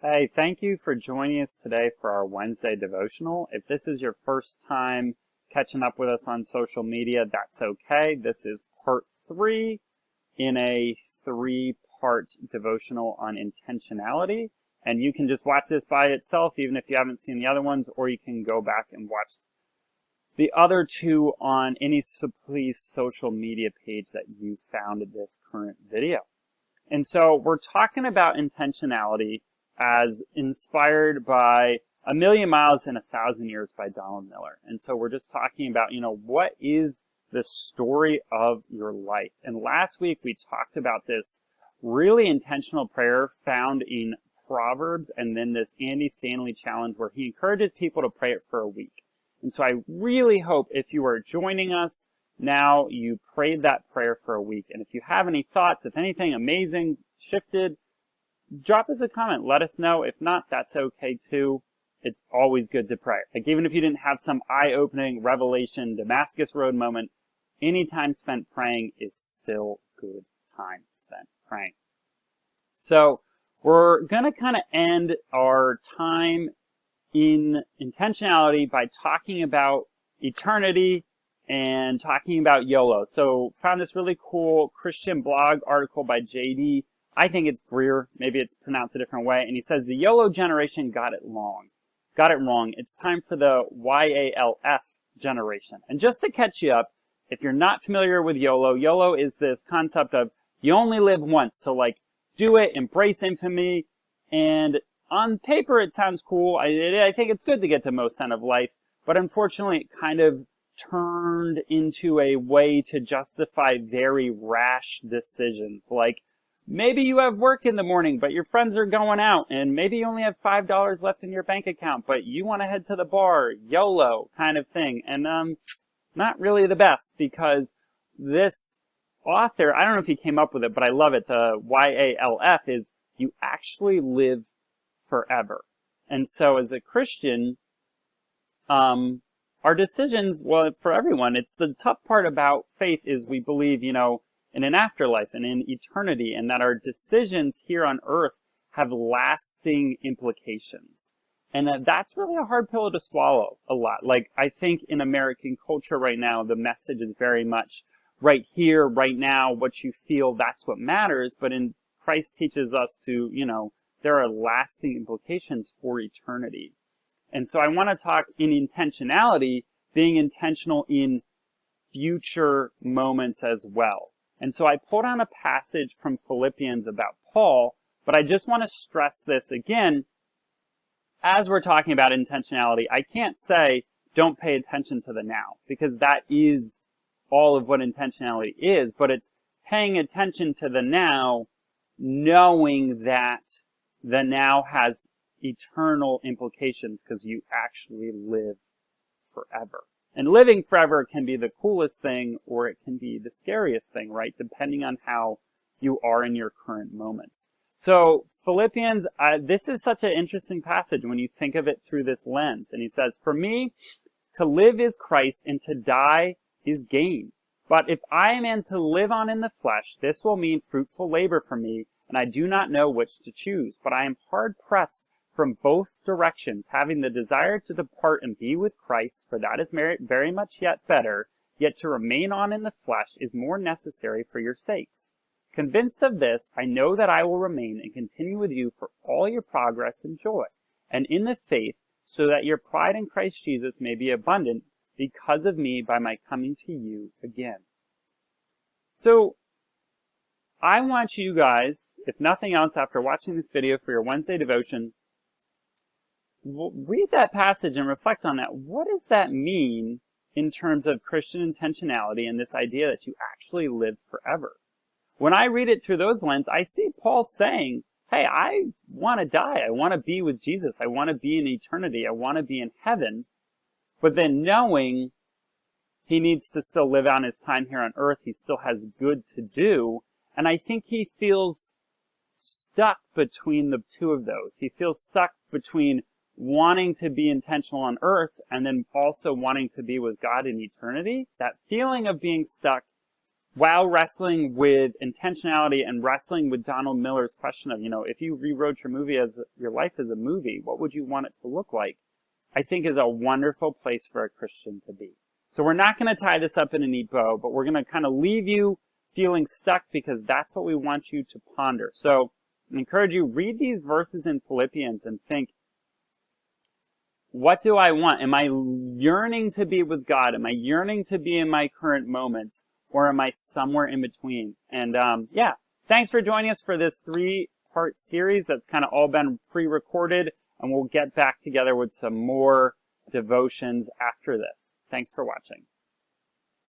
Hey, thank you for joining us today for our Wednesday devotional. If this is your first time catching up with us on social media, that's okay. This is part 3 in a 3-part devotional on intentionality. And you can just watch this by itself, even if you haven't seen the other ones, or you can go back and watch the other 2 on any social media page that you found this current video. And so we're talking about intentionality as inspired by A Million Miles in 1,000 Years by Donald Miller. And so we're just talking about, what is the story of your life? And last week we talked about this really intentional prayer found in Proverbs and then this Andy Stanley challenge where he encourages people to pray it for a week. And so I really hope if you are joining us now, you prayed that prayer for a week. And if you have any thoughts, if anything amazing shifted, drop us a comment. Let us know. If not, that's okay too. It's always good to pray. Like even if you didn't have some eye-opening revelation, Damascus Road moment, any time spent praying is still good time spent praying. So we're going to kind of end our time in intentionality by talking about eternity and talking about YOLO. So found this really cool Christian blog article by JD. I think it's Greer. Maybe it's pronounced a different way. And he says the YOLO generation got it wrong. It's time for the YALF generation. And just to catch you up, if you're not familiar with YOLO, YOLO is this concept of you only live once. So do it, embrace infamy. And on paper, it sounds cool. I think it's good to get the most out of life. But unfortunately, it kind of turned into a way to justify very rash decisions. Like maybe you have work in the morning, but your friends are going out, and maybe you only have $5 left in your bank account, but you want to head to the bar, YOLO kind of thing. And not really the best, because this author, I don't know if he came up with it, but I love it. The YALF is you actually live forever. And so as a Christian, our decisions, well, for everyone, it's the tough part about faith is we believe, in an afterlife and in eternity, and that our decisions here on earth have lasting implications. And that's really a hard pill to swallow a lot. I think in American culture right now, the message is very much right here, right now, what you feel, that's what matters. But Christ teaches us to, there are lasting implications for eternity. And so I want to talk in intentionality, being intentional in future moments as well. And so I pulled on a passage from Philippians about Paul, but I just want to stress this again. As we're talking about intentionality, I can't say don't pay attention to the now, because that is all of what intentionality is, but it's paying attention to the now, knowing that the now has eternal implications because you actually live forever. And living forever can be the coolest thing, or it can be the scariest thing, right? Depending on how you are in your current moments. So Philippians, this is such an interesting passage when you think of it through this lens. And he says, for me, to live is Christ and to die is gain. But if I am to live on in the flesh, this will mean fruitful labor for me, and I do not know which to choose. But I am hard pressed from both directions, having the desire to depart and be with Christ, for that is very much yet better, yet to remain on in the flesh is more necessary for your sakes. Convinced of this, I know that I will remain and continue with you for all your progress and joy, and in the faith, so that your pride in Christ Jesus may be abundant because of me by my coming to you again. So, I want you guys, if nothing else, after watching this video for your Wednesday devotion, read that passage and reflect on that. What does that mean in terms of Christian intentionality and this idea that you actually live forever? When I read it through those lenses, I see Paul saying, hey, I want to die. I want to be with Jesus. I want to be in eternity. I want to be in heaven. But then knowing he needs to still live out his time here on earth, he still has good to do. And I think he feels stuck between the two of those. He feels stuck between wanting to be intentional on earth and then also wanting to be with God in eternity. That feeling of being stuck while wrestling with intentionality and wrestling with Donald Miller's question of, if you rewrote your life as a movie, what would you want it to look like? I think is a wonderful place for a Christian to be. So we're not going to tie this up in a neat bow, but we're going to kind of leave you feeling stuck because that's what we want you to ponder. So I encourage you, read these verses in Philippians and think, what do I want? Am I yearning to be with God? Am I yearning to be in my current moments? Or am I somewhere in between? And thanks for joining us for this 3-part series that's kind of all been pre-recorded. And we'll get back together with some more devotions after this. Thanks for watching.